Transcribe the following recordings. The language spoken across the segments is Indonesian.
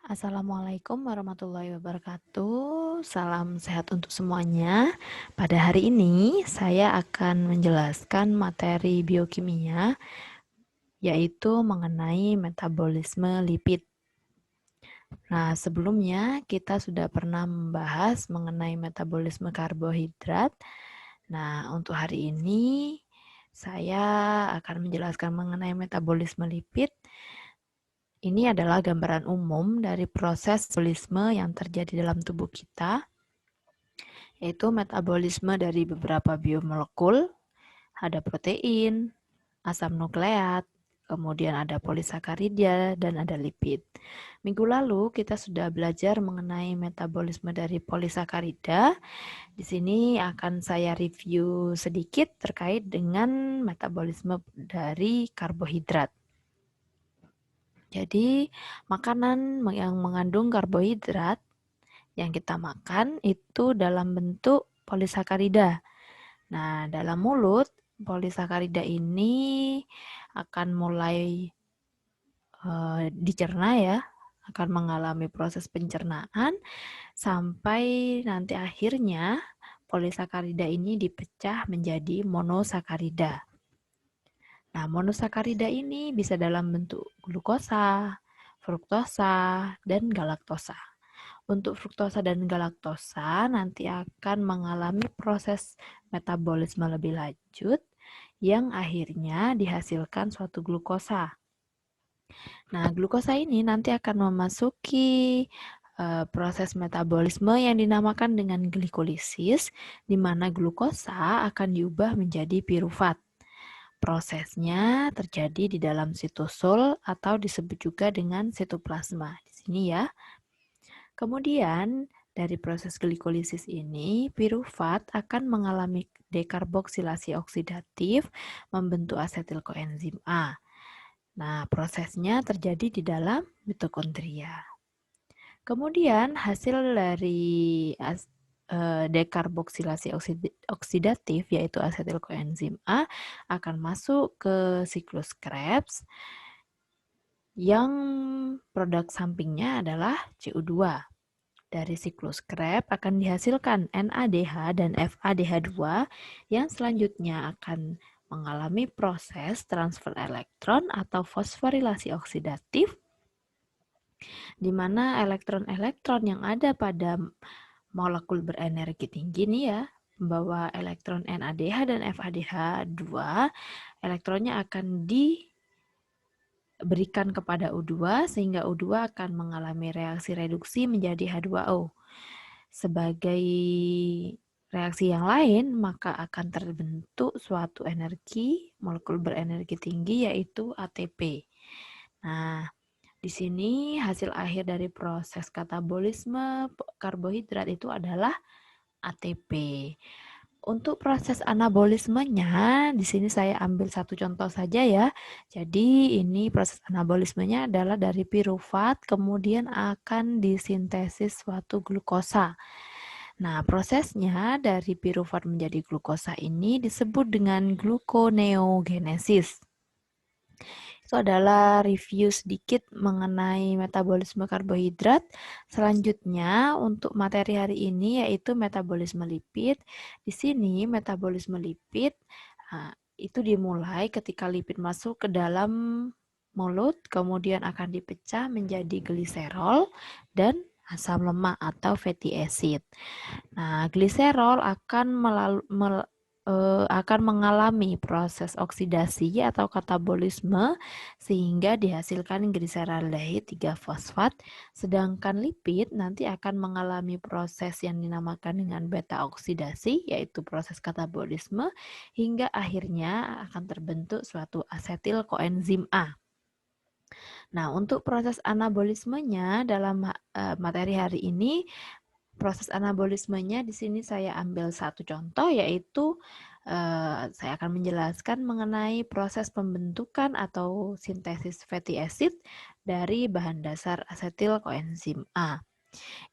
Assalamualaikum warahmatullahi wabarakatuh. Salam sehat untuk semuanya. Pada hari ini saya akan menjelaskan materi biokimia, yaitu mengenai metabolisme lipid. Nah, sebelumnya kita sudah pernah membahas mengenai metabolisme karbohidrat. Nah, untuk hari ini saya akan menjelaskan mengenai metabolisme lipid. Ini adalah gambaran umum dari proses metabolisme yang terjadi dalam tubuh kita, yaitu metabolisme dari beberapa biomolekul, ada protein, asam nukleat, kemudian ada polisakarida, dan ada lipid. Minggu lalu kita sudah belajar mengenai metabolisme dari polisakarida. Di sini akan saya review sedikit terkait dengan metabolisme dari karbohidrat. Jadi, makanan yang mengandung karbohidrat yang kita makan itu dalam bentuk polisakarida. Nah, dalam mulut, polisakarida ini akan mulai dicerna ya, akan mengalami proses pencernaan sampai nanti akhirnya polisakarida ini dipecah menjadi monosakarida. Nah, monosakarida ini bisa dalam bentuk glukosa, fruktosa, dan galaktosa. Untuk fruktosa dan galaktosa nanti akan mengalami proses metabolisme lebih lanjut yang akhirnya dihasilkan suatu glukosa. Nah, glukosa ini nanti akan memasuki proses metabolisme yang dinamakan dengan glikolisis, di mana glukosa akan diubah menjadi pirufat. Prosesnya terjadi di dalam sitosol atau disebut juga dengan sitoplasma. Di sini ya. Kemudian dari proses glikolisis ini, pirufat akan mengalami dekarboksilasi oksidatif membentuk asetil koenzim A. Nah, prosesnya terjadi di dalam mitokondria. Kemudian hasil dari dekarboksilasi oksidatif yaitu asetil koenzim A akan masuk ke siklus Krebs yang produk sampingnya adalah CO2. Dari siklus Krebs akan dihasilkan NADH dan FADH2 yang selanjutnya akan mengalami proses transfer elektron atau fosforilasi oksidatif di mana elektron-elektron yang ada pada molekul berenergi tinggi nih ya, membawa elektron NADH dan FADH2, elektronnya akan diberikan kepada U2 sehingga U2 akan mengalami reaksi reduksi menjadi H2O. Sebagai reaksi yang lain, maka akan terbentuk suatu energi, molekul berenergi tinggi yaitu ATP. Nah, di sini hasil akhir dari proses katabolisme karbohidrat itu adalah ATP. Untuk proses anabolismenya, di sini saya ambil satu contoh saja ya. Jadi ini proses anabolismenya adalah dari pirufat, kemudian akan disintesis suatu glukosa. Nah, prosesnya dari pirufat menjadi glukosa ini disebut dengan gluconeogenesis. Itu adalah review sedikit mengenai metabolisme karbohidrat. Selanjutnya untuk materi hari ini yaitu metabolisme lipid. Di sini metabolisme lipid itu dimulai ketika lipid masuk ke dalam mulut, kemudian akan dipecah menjadi gliserol dan asam lemak atau fatty acid. Nah, gliserol akan mengalami proses oksidasi atau katabolisme sehingga dihasilkan gliseraldehid 3-fosfat, sedangkan lipid nanti akan mengalami proses yang dinamakan dengan beta oksidasi yaitu proses katabolisme hingga akhirnya akan terbentuk suatu asetil koenzim A. Nah, untuk proses anabolismenya dalam materi hari ini, proses anabolismenya di sini saya ambil satu contoh yaitu saya akan menjelaskan mengenai proses pembentukan atau sintesis fatty acid dari bahan dasar asetil koenzim A.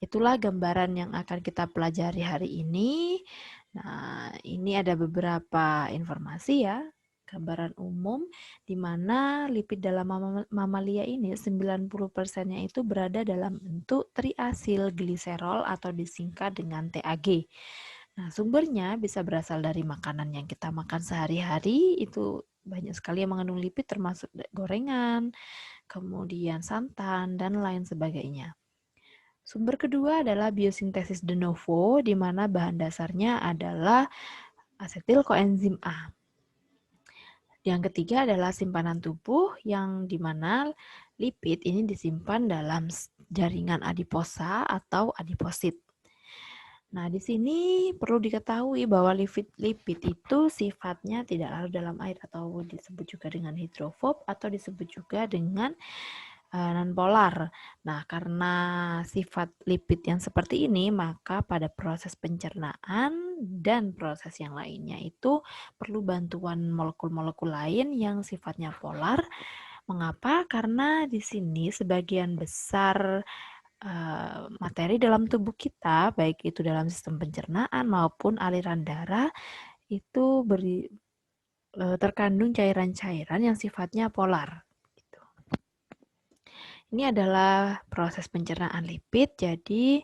Itulah gambaran yang akan kita pelajari hari ini. Nah, ini ada beberapa informasi ya gambaran umum di mana lipid dalam mamalia ini 90%-nya itu berada dalam bentuk triasil gliserol atau disingkat dengan TAG. Nah, sumbernya bisa berasal dari makanan yang kita makan sehari-hari, itu banyak sekali yang mengandung lipid termasuk gorengan, kemudian santan, dan lain sebagainya. Sumber kedua adalah biosintesis de novo, di mana bahan dasarnya adalah asetil koenzim A. Yang ketiga adalah simpanan tubuh, yang di mana lipid ini disimpan dalam jaringan adiposa atau adiposit. Nah, di sini perlu diketahui bahwa lipid itu sifatnya tidak larut dalam air atau disebut juga dengan hidrofob atau disebut juga dengan non-polar. Nah, karena sifat lipid yang seperti ini, maka pada proses pencernaan dan proses yang lainnya itu perlu bantuan molekul-molekul lain yang sifatnya polar. Mengapa? Karena di sini sebagian besar materi dalam tubuh kita, baik itu dalam sistem pencernaan maupun aliran darah, itu terkandung cairan-cairan yang sifatnya polar. Gitu. Ini adalah proses pencernaan lipid. Jadi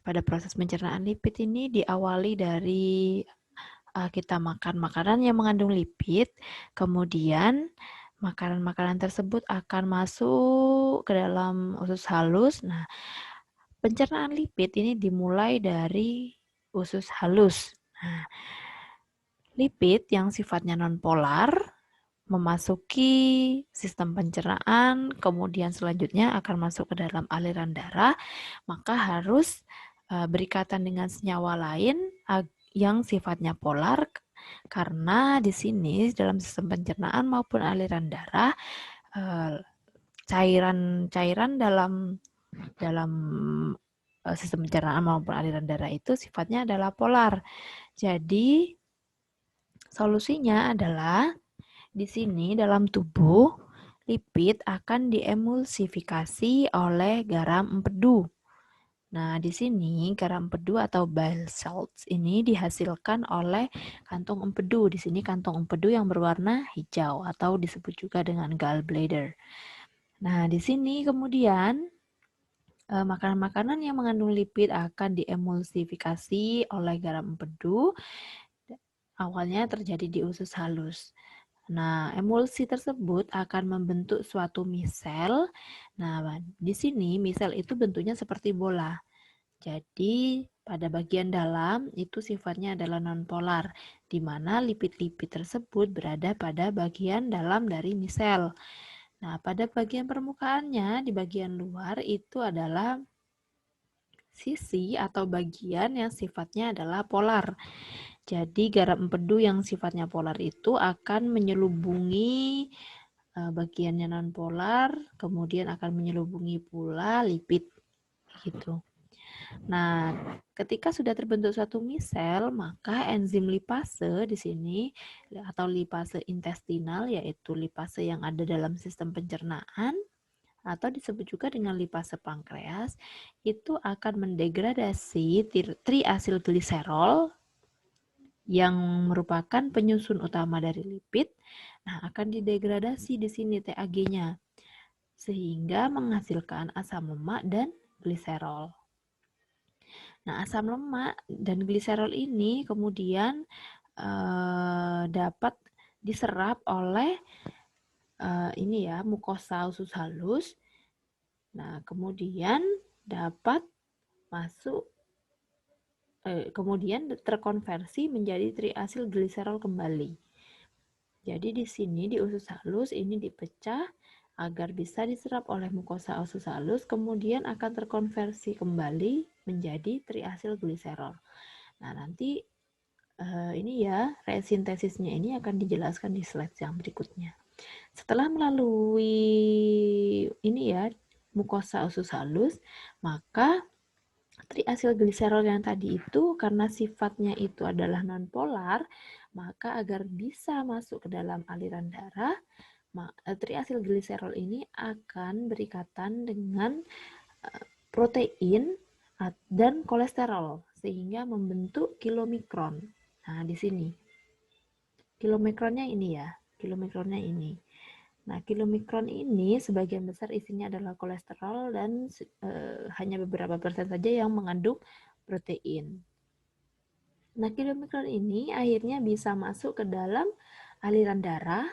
pada proses pencernaan lipid ini diawali dari kita makan makanan yang mengandung lipid, kemudian makanan-makanan tersebut akan masuk ke dalam usus halus. Nah, pencernaan lipid ini dimulai dari usus halus. Nah, lipid yang sifatnya nonpolar memasuki sistem pencernaan, kemudian selanjutnya akan masuk ke dalam aliran darah, maka harus berikatan dengan senyawa lain yang sifatnya polar, karena di sini dalam sistem pencernaan maupun aliran darah cairan-cairan dalam sistem pencernaan maupun aliran darah itu sifatnya adalah polar. Jadi solusinya adalah di sini dalam tubuh lipid akan diemulsifikasi oleh garam empedu. Nah, di sini garam empedu atau bile salts ini dihasilkan oleh kantung empedu. Di sini kantung empedu yang berwarna hijau atau disebut juga dengan gallbladder. Nah, di sini kemudian makanan-makanan yang mengandung lipid akan diemulsifikasi oleh garam empedu. Awalnya terjadi di usus halus. Nah, emulsi tersebut akan membentuk suatu misel. Nah, di sini misel itu bentuknya seperti bola. Jadi, pada bagian dalam itu sifatnya adalah nonpolar, di mana lipid-lipid tersebut berada pada bagian dalam dari misel. Nah, pada bagian permukaannya, di bagian luar itu adalah sisi atau bagian yang sifatnya adalah polar. Jadi garam empedu yang sifatnya polar itu akan menyelubungi bagiannya non-polar, kemudian akan menyelubungi pula lipid gitu. Nah, ketika sudah terbentuk suatu misel, maka enzim lipase di sini atau lipase intestinal, yaitu lipase yang ada dalam sistem pencernaan atau disebut juga dengan lipase pankreas, itu akan mendegradasi triasilgliserol yang merupakan penyusun utama dari lipid. Nah, akan didegradasi di sini TAG-nya sehingga menghasilkan asam lemak dan gliserol. Nah, asam lemak dan gliserol ini kemudian dapat diserap oleh mukosa usus halus. Nah, kemudian dapat masuk kemudian terkonversi menjadi triasilgliserol kembali. Jadi di sini di usus halus ini dipecah agar bisa diserap oleh mukosa usus halus, kemudian akan terkonversi kembali menjadi triasilgliserol. Nah, nanti ini ya resintesisnya ini akan dijelaskan di slide yang berikutnya. Setelah melalui ini ya mukosa usus halus, maka triasilgliserol yang tadi itu karena sifatnya itu adalah nonpolar, maka agar bisa masuk ke dalam aliran darah, triasilgliserol ini akan berikatan dengan protein dan kolesterol sehingga membentuk kilomikron. Nah, di sini. Kilomikronnya ini ya, kilomikronnya ini. Nah, kilomikron ini sebagian besar isinya adalah kolesterol dan hanya beberapa persen saja yang mengandung protein. Nah, kilomikron ini akhirnya bisa masuk ke dalam aliran darah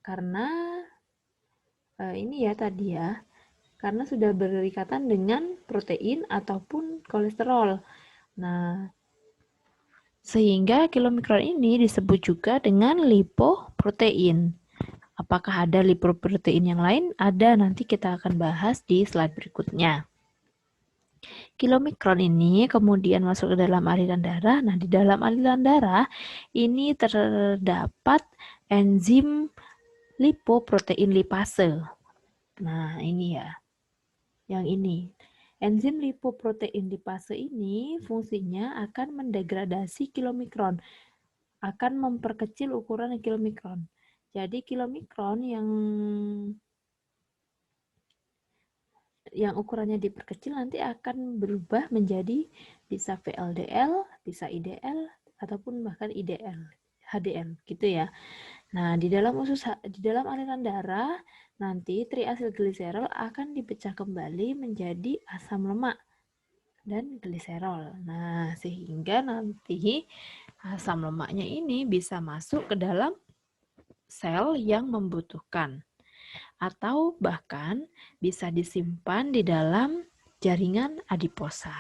karena ini ya tadi ya, karena sudah berikatan dengan protein ataupun kolesterol. Nah, sehingga kilomikron ini disebut juga dengan lipoprotein. Apakah ada lipoprotein yang lain? Ada, nanti kita akan bahas di slide berikutnya. Kilomikron ini kemudian masuk ke dalam aliran darah. Nah, di dalam aliran darah ini terdapat enzim lipoprotein lipase. Nah, ini ya. Yang ini. Enzim lipoprotein lipase ini fungsinya akan mendegradasi kilomikron, akan memperkecil ukuran kilomikron. Jadi kilomikron yang ukurannya diperkecil nanti akan berubah menjadi bisa VLDL, bisa IDL, ataupun bahkan IDL, HDL gitu ya. Nah, di dalam aliran darah nanti triasilgliserol akan dipecah kembali menjadi asam lemak dan gliserol. Nah, sehingga nanti asam lemaknya ini bisa masuk ke dalam sel yang membutuhkan atau bahkan bisa disimpan di dalam jaringan adiposa.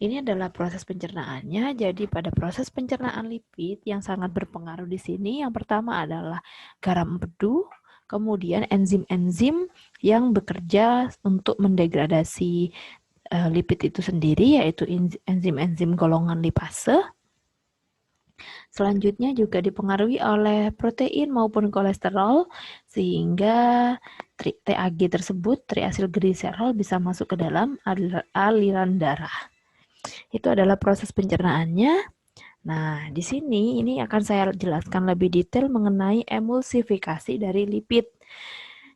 Ini adalah proses pencernaannya. Jadi pada proses pencernaan lipid yang sangat berpengaruh di sini, yang pertama adalah garam empedu, kemudian enzim-enzim yang bekerja untuk mendegradasi lipid itu sendiri, yaitu enzim-enzim golongan lipase. Selanjutnya juga dipengaruhi oleh protein maupun kolesterol, sehingga TAG tersebut, triasilgliserol, bisa masuk ke dalam aliran darah. Itu adalah proses pencernaannya. Nah, di sini ini akan saya jelaskan lebih detail mengenai emulsifikasi dari lipid.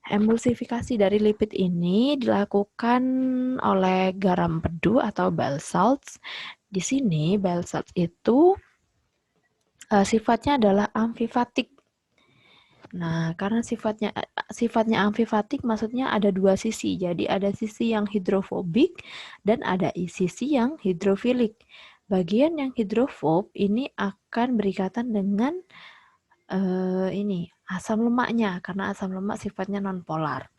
Emulsifikasi dari lipid ini dilakukan oleh garam empedu atau bile salts. Di sini bile salts itu sifatnya adalah amfifatik. Nah, karena sifatnya amfifatik, maksudnya ada dua sisi. Jadi ada sisi yang hidrofobik dan ada sisi yang hidrofilik. Bagian yang hidrofob ini akan berikatan dengan ini asam lemaknya, karena asam lemak sifatnya nonpolar.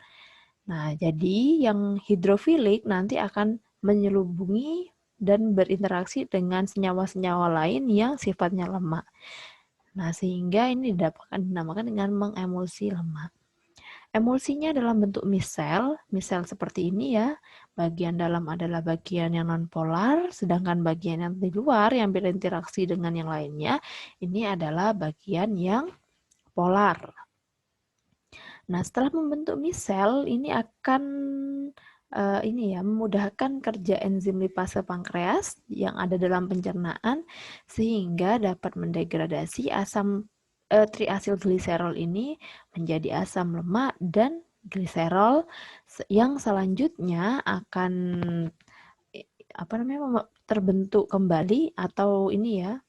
Nah, jadi yang hidrofilik nanti akan menyelubungi dan berinteraksi dengan senyawa-senyawa lain yang sifatnya lemak. Nah, sehingga ini dinamakan dengan mengemulsi lemak. Emulsinya dalam bentuk misel seperti ini ya. Bagian dalam adalah bagian yang nonpolar, sedangkan bagian yang di luar yang berinteraksi dengan yang lainnya, ini adalah bagian yang polar. Nah, setelah membentuk misel, ini akan memudahkan kerja enzim lipase pankreas yang ada dalam pencernaan sehingga dapat mendegradasi triasilgliserol ini menjadi asam lemak dan gliserol yang selanjutnya akan terbentuk kembali atau ini ya,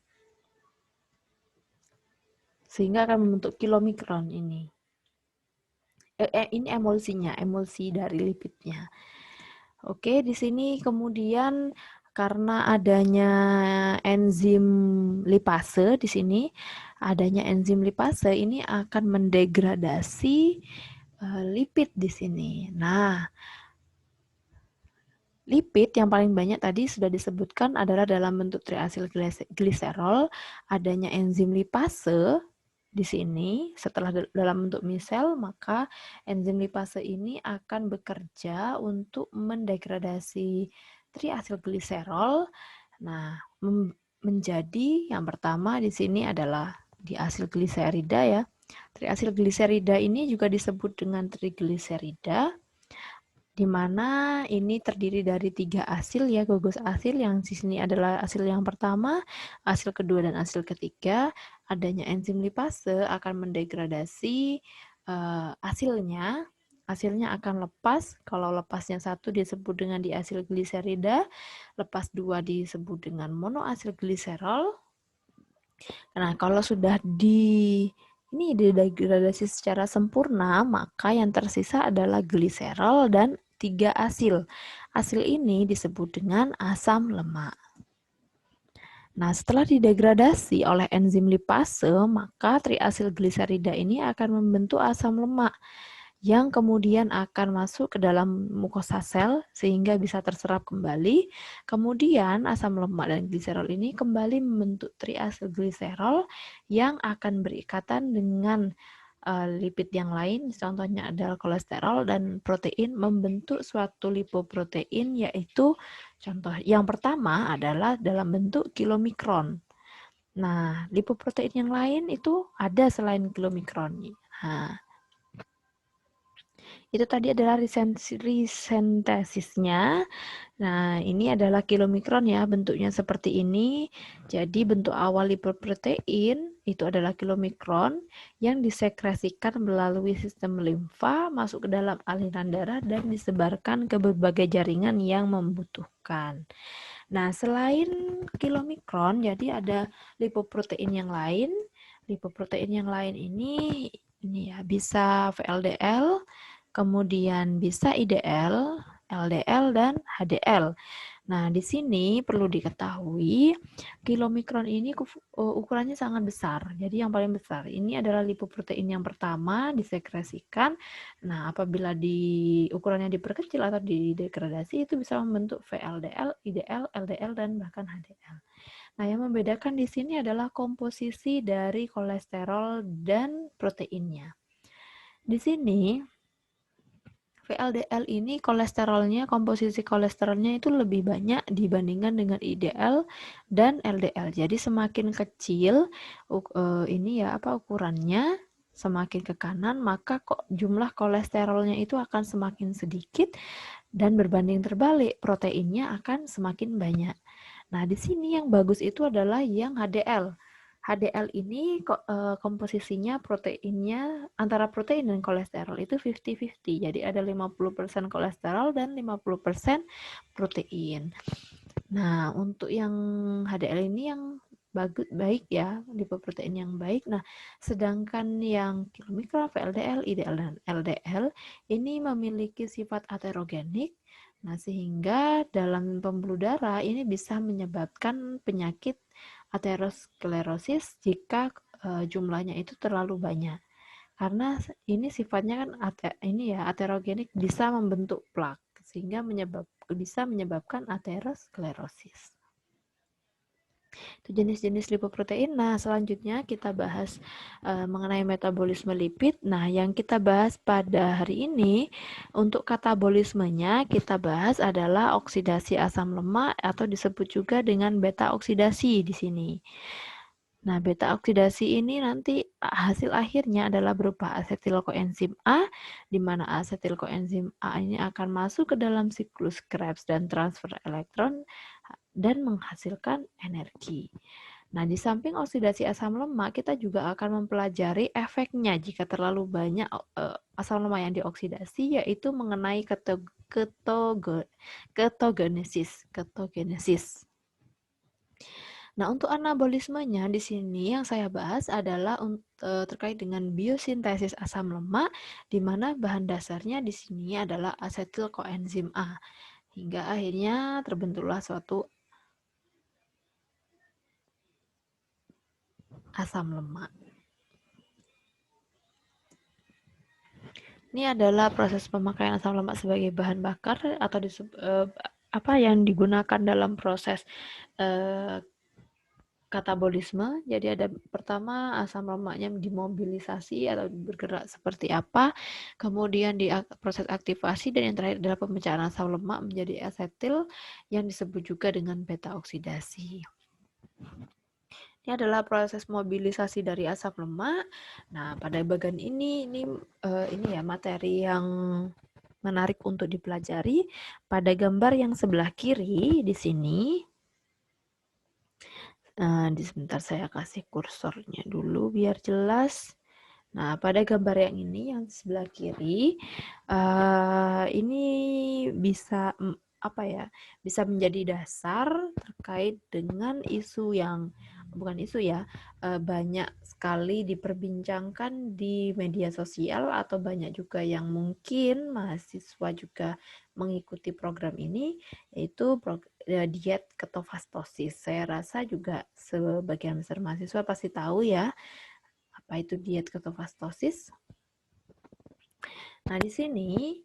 sehingga akan membentuk kilomikron ini. Ini emulsi dari lipidnya. Oke, di sini kemudian karena adanya enzim lipase di sini, adanya enzim lipase ini akan mendegradasi lipid di sini. Nah, lipid yang paling banyak tadi sudah disebutkan adalah dalam bentuk triasilgliserol, adanya enzim lipase di sini setelah dalam bentuk misel, maka enzim lipase ini akan bekerja untuk mendegradasi triasilgliserol. Nah, menjadi yang pertama di sini adalah diasilgliserida ya. Triasilgliserida ini juga disebut dengan trigliserida, di mana ini terdiri dari 3 asil ya, gugus asil, yang di sini adalah asil yang pertama, asil kedua, dan asil ketiga. Adanya enzim lipase akan mendegradasi asilnya akan lepas. Kalau lepasnya 1 disebut dengan diasilgliserida, lepas 2 disebut dengan monoasilgliserol, Nah, kalau sudah ini degradasi secara sempurna, maka yang tersisa adalah gliserol dan 3 asil. Asil ini disebut dengan asam lemak. Nah, setelah didegradasi oleh enzim lipase, maka triasilgliserida ini akan membentuk asam lemak yang kemudian akan masuk ke dalam mukosa sel sehingga bisa terserap kembali. Kemudian asam lemak dan gliserol ini kembali membentuk triasilgliserol yang akan berikatan dengan lipid yang lain, contohnya adalah kolesterol dan protein, membentuk suatu lipoprotein, yaitu contoh yang pertama adalah dalam bentuk kilomikron. Nah, lipoprotein yang lain itu ada selain kilomikron. Nah, itu tadi adalah resintesisnya. Nah, ini adalah kilomikron ya, bentuknya seperti ini. Jadi bentuk awal lipoprotein itu adalah kilomikron yang disekresikan melalui sistem limfa masuk ke dalam aliran darah dan disebarkan ke berbagai jaringan yang membutuhkan. Nah, selain kilomikron, jadi ada lipoprotein yang lain. Lipoprotein yang lain ini ya bisa VLDL, kemudian bisa IDL, LDL, dan HDL. Nah, di sini perlu diketahui kilomikron ini ukurannya sangat besar. Jadi yang paling besar ini adalah lipoprotein yang pertama disekresikan. Nah, apabila ukurannya diperkecil atau didegradasi itu bisa membentuk VLDL, IDL, LDL, dan bahkan HDL. Nah, yang membedakan di sini adalah komposisi dari kolesterol dan proteinnya. Di sini VLDL ini komposisi kolesterolnya itu lebih banyak dibandingkan dengan IDL dan LDL. Jadi semakin kecil ukurannya, semakin ke kanan, maka jumlah kolesterolnya itu akan semakin sedikit dan berbanding terbalik proteinnya akan semakin banyak. Nah, di sini yang bagus itu adalah yang HDL. HDL ini komposisinya proteinnya antara protein dan kolesterol itu 50-50. Jadi ada 50% kolesterol dan 50% protein. Nah, untuk yang HDL ini yang baik ya, lipoprotein yang baik. Nah, sedangkan yang kilomikron, VLDL, IDL, dan LDL ini memiliki sifat aterogenik. Nah, sehingga dalam pembuluh darah ini bisa menyebabkan penyakit aterosklerosis jika jumlahnya itu terlalu banyak. Karena ini sifatnya kan aterogenik, bisa membentuk plak sehingga bisa menyebabkan aterosklerosis. Itu jenis-jenis lipoprotein. Nah, selanjutnya kita bahas mengenai metabolisme lipid. Nah, yang kita bahas pada hari ini untuk katabolismenya kita bahas adalah oksidasi asam lemak atau disebut juga dengan beta oksidasi di sini. Nah, beta oksidasi ini nanti hasil akhirnya adalah berupa asetil koenzim A, di mana asetil koenzim A ini akan masuk ke dalam siklus Krebs dan transfer elektron dan menghasilkan energi. Nah, di samping oksidasi asam lemak, kita juga akan mempelajari efeknya jika terlalu banyak asam lemak yang dioksidasi, yaitu mengenai ketogenesis. Nah, untuk anabolismenya di sini yang saya bahas adalah terkait dengan biosintesis asam lemak, di mana bahan dasarnya di sini adalah asetil koenzim A. Hingga akhirnya terbentuklah suatu asam lemak. Ini adalah proses pemakaian asam lemak sebagai bahan bakar atau yang digunakan dalam proses katabolisme. Jadi ada pertama asam lemaknya dimobilisasi atau bergerak seperti apa, kemudian di proses aktivasi, dan yang terakhir adalah pemecahan asam lemak menjadi asetil yang disebut juga dengan beta oksidasi. Ini adalah proses mobilisasi dari asam lemak. Nah, pada bagian ini ya materi yang menarik untuk dipelajari. Pada gambar yang sebelah kiri di sini, sebentar saya kasih kursornya dulu biar jelas. Nah, pada gambar yang ini yang sebelah kiri, ini bisa bisa menjadi dasar terkait dengan isu yang bukan isu ya, banyak sekali diperbincangkan di media sosial atau banyak juga yang mungkin mahasiswa juga mengikuti program ini, yaitu diet ketofastosis. Saya rasa juga sebagian besar mahasiswa pasti tahu ya apa itu diet ketofastosis. Nah, di sini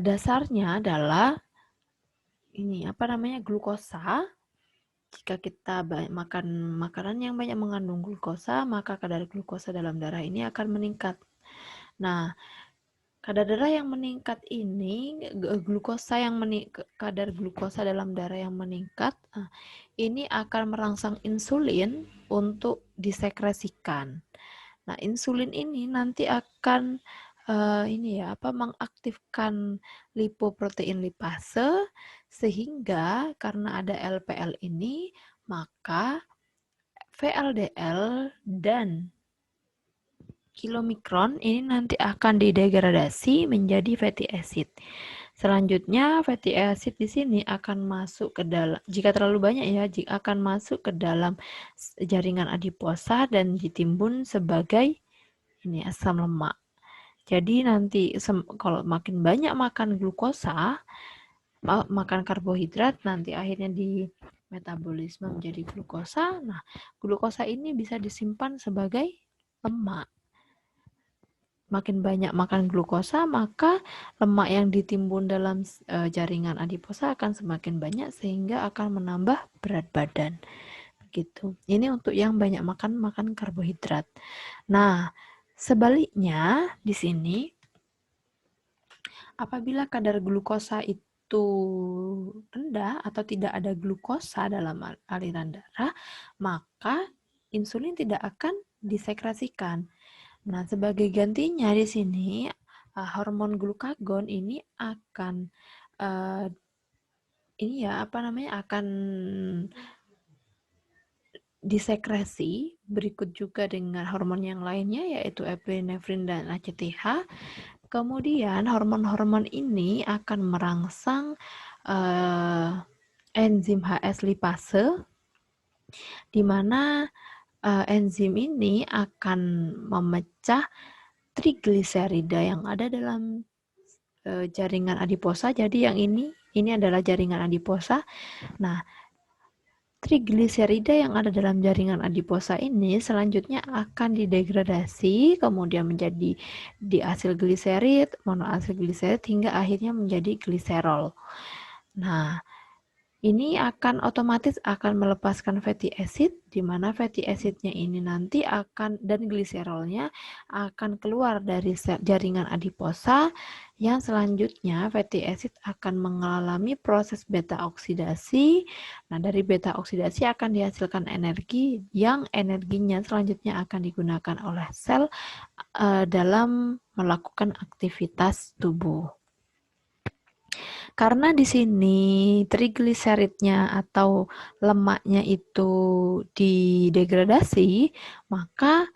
dasarnya adalah ini glukosa. Jika kita makan makanan yang banyak mengandung glukosa, maka kadar glukosa dalam darah ini akan meningkat. Nah, kadar darah yang meningkat ini, kadar glukosa dalam darah yang meningkat, ini akan merangsang insulin untuk disekresikan. Nah, insulin ini nanti akan mengaktifkan lipoprotein lipase, sehingga karena ada LPL ini, maka VLDL dan kilomikron ini nanti akan didegradasi menjadi fatty acid. Selanjutnya, fatty acid di sini akan masuk ke dalam, jika terlalu banyak ya, akan masuk ke dalam jaringan adiposa dan ditimbun sebagai ini asam lemak. Jadi nanti kalau makin banyak makan glukosa, makan karbohidrat, nanti akhirnya di metabolisme menjadi glukosa. Nah, glukosa ini bisa disimpan sebagai lemak. Makin banyak makan glukosa, maka lemak yang ditimbun dalam jaringan adiposa akan semakin banyak sehingga akan menambah berat badan. Gitu. Ini untuk yang banyak makan karbohidrat. Nah, sebaliknya di sini apabila kadar glukosa itu rendah atau tidak ada glukosa dalam aliran darah, maka insulin tidak akan disekresikan. Nah, sebagai gantinya di sini hormon glukagon ini akan akan disekresi berikut juga dengan hormon yang lainnya yaitu epinefrin dan ACTH. Kemudian hormon-hormon ini akan merangsang enzim HS lipase, di mana enzim ini akan memecah trigliserida yang ada dalam jaringan adiposa. Jadi yang ini adalah jaringan adiposa. Nah, trigliserida yang ada dalam jaringan adiposa ini selanjutnya akan didegradasi kemudian menjadi diasil gliserid, monoasil gliserid hingga akhirnya menjadi gliserol. Nah, ini otomatis akan melepaskan fatty acid, di mana fatty acidnya ini nanti dan gliserolnya akan keluar dari jaringan adiposa, yang selanjutnya fatty acid akan mengalami proses beta oksidasi. Nah, dari beta oksidasi akan dihasilkan energi, yang energinya selanjutnya akan digunakan oleh sel dalam melakukan aktivitas tubuh. Karena di sini trigliseridnya atau lemaknya itu didegradasi, maka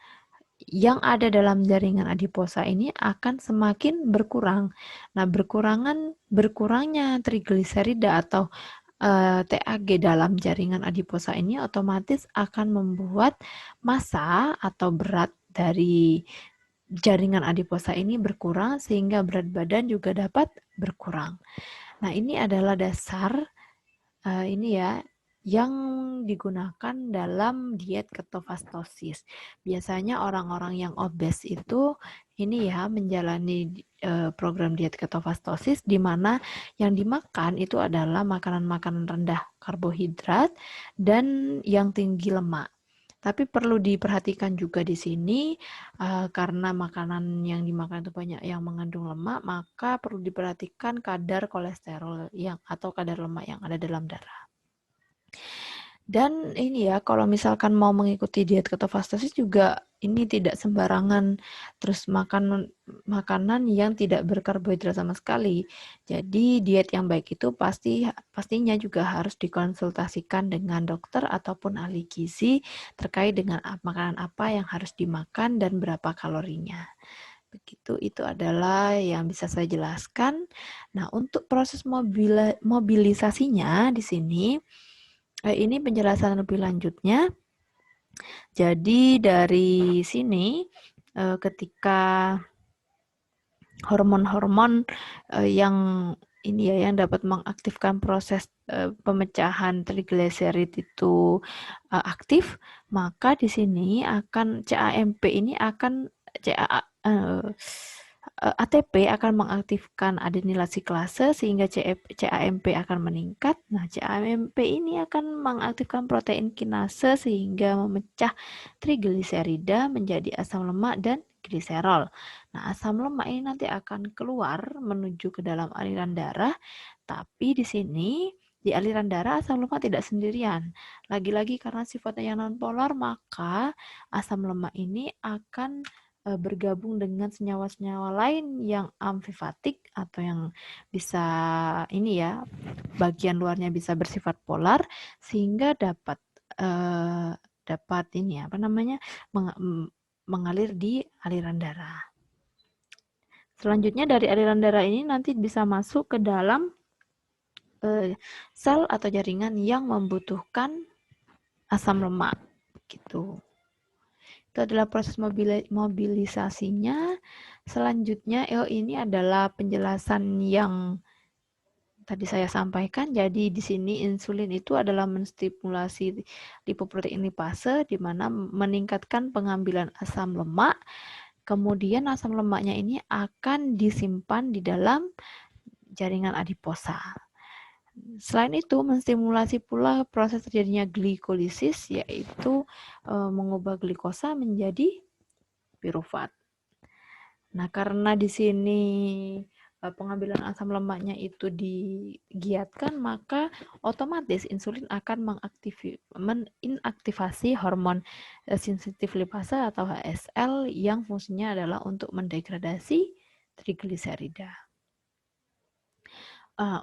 yang ada dalam jaringan adiposa ini akan semakin berkurang. Nah, berkurangnya trigliserida atau TAG dalam jaringan adiposa ini otomatis akan membuat massa atau berat dari jaringan adiposa ini berkurang sehingga berat badan juga dapat berkurang. Nah, ini adalah dasar yang digunakan dalam diet ketofastosis. Biasanya orang-orang yang obes itu menjalani program diet ketofastosis di mana yang dimakan itu adalah makanan-makanan rendah karbohidrat dan yang tinggi lemak. Tapi perlu diperhatikan juga di sini karena makanan yang dimakan itu banyak yang mengandung lemak, maka perlu diperhatikan kadar kolesterol atau kadar lemak yang ada dalam darah. Dan kalau misalkan mau mengikuti diet ketofastosis juga ini tidak sembarangan terus makan makanan yang tidak berkarbohidrat sama sekali. Jadi diet yang baik itu pastinya juga harus dikonsultasikan dengan dokter ataupun ahli gizi terkait dengan makanan apa yang harus dimakan dan berapa kalorinya. Begitu, itu adalah yang bisa saya jelaskan. Nah, untuk proses mobilisasinya di sini ini penjelasan lebih lanjutnya. Jadi dari sini ketika hormon-hormon yang ini ya yang dapat mengaktifkan proses pemecahan trigliserid itu aktif, maka di sini akan CAMP ini akan ATP akan mengaktifkan adenilasi klase sehingga CAMP akan meningkat. Nah, CAMP ini akan mengaktifkan protein kinase sehingga memecah trigliserida menjadi asam lemak dan gliserol. Nah, asam lemak ini nanti akan keluar menuju ke dalam aliran darah, tapi di sini di aliran darah asam lemak tidak sendirian. Lagi-lagi karena sifatnya yang nonpolar, maka asam lemak ini akan bergabung dengan senyawa-senyawa lain yang amfifatik atau yang bisa ini ya, bagian luarnya bisa bersifat polar sehingga dapat ini apa namanya mengalir di aliran darah. Selanjutnya dari aliran darah ini nanti bisa masuk ke dalam sel atau jaringan yang membutuhkan asam lemak gitu. Itu adalah proses mobilisasinya. Selanjutnya ini adalah penjelasan yang tadi saya sampaikan. Jadi di sini insulin itu adalah menstimulasi lipoprotein lipase di mana meningkatkan pengambilan asam lemak. Kemudian asam lemaknya ini akan disimpan di dalam jaringan adiposa. Selain itu, menstimulasi pula proses terjadinya glikolisis, yaitu mengubah glikosa menjadi pirufat. Nah, karena di sini pengambilan asam lemaknya itu digiatkan, maka otomatis insulin akan menginaktivasi hormon sensitif lipase atau HSL yang fungsinya adalah untuk mendegradasi trigliserida.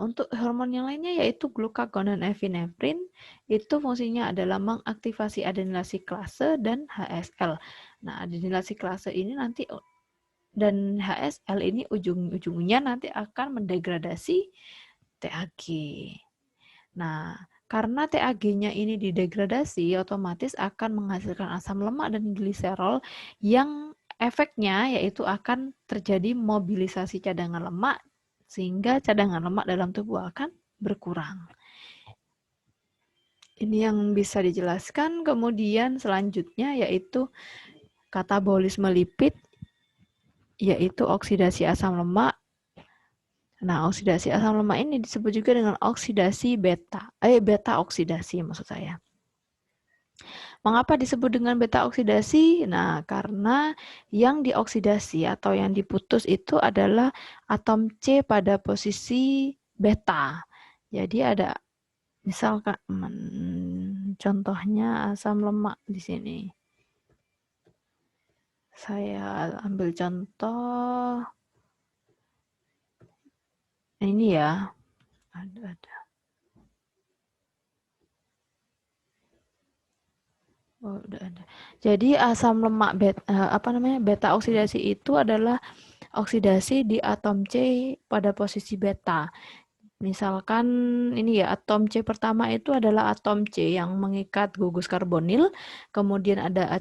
Untuk hormon yang lainnya yaitu glukagon dan epinefrin, itu fungsinya adalah mengaktifasi adenilasi klase dan HSL. Nah, adenilasi klase ini nanti dan HSL ini ujung-ujungnya nanti akan mendegradasi TAG. Nah, karena TAG-nya ini didegradasi, otomatis akan menghasilkan asam lemak dan gliserol yang efeknya yaitu akan terjadi mobilisasi cadangan lemak sehingga cadangan lemak dalam tubuh akan berkurang. Ini yang bisa dijelaskan. Kemudian selanjutnya yaitu katabolisme lipid, yaitu oksidasi asam lemak. Nah, oksidasi asam lemak ini disebut juga dengan oksidasi beta oksidasi maksud saya. Mengapa disebut dengan beta oksidasi? Nah, karena yang dioksidasi atau yang diputus itu adalah atom C pada posisi beta. Jadi ada misalkan contohnya asam lemak di sini. Saya ambil contoh ini ya. Ada. Oh, udah ada. Jadi asam lemak beta oksidasi itu adalah oksidasi di atom C pada posisi beta. Misalkan ini ya, atom C pertama itu adalah atom C yang mengikat gugus karbonil, kemudian ada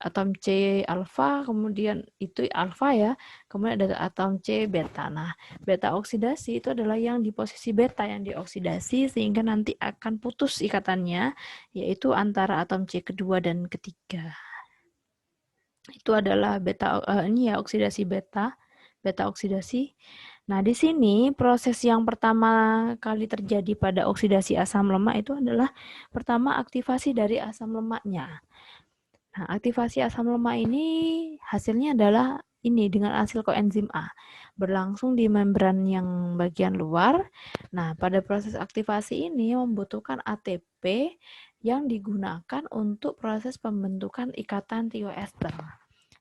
atom C alfa, kemudian itu alfa ya, kemudian ada atom C beta. Nah, beta oksidasi itu adalah yang di posisi beta yang dioksidasi sehingga nanti akan putus ikatannya, yaitu antara atom C kedua dan ketiga. Itu adalah beta ini ya oksidasi beta oksidasi. Nah, di sini proses yang pertama kali terjadi pada oksidasi asam lemak itu adalah pertama aktivasi dari asam lemaknya. Nah, aktivasi asam lemak ini hasilnya adalah ini dengan hasil koenzim A berlangsung di membran yang bagian luar. Nah, pada proses aktivasi ini membutuhkan ATP yang digunakan untuk proses pembentukan ikatan thioester.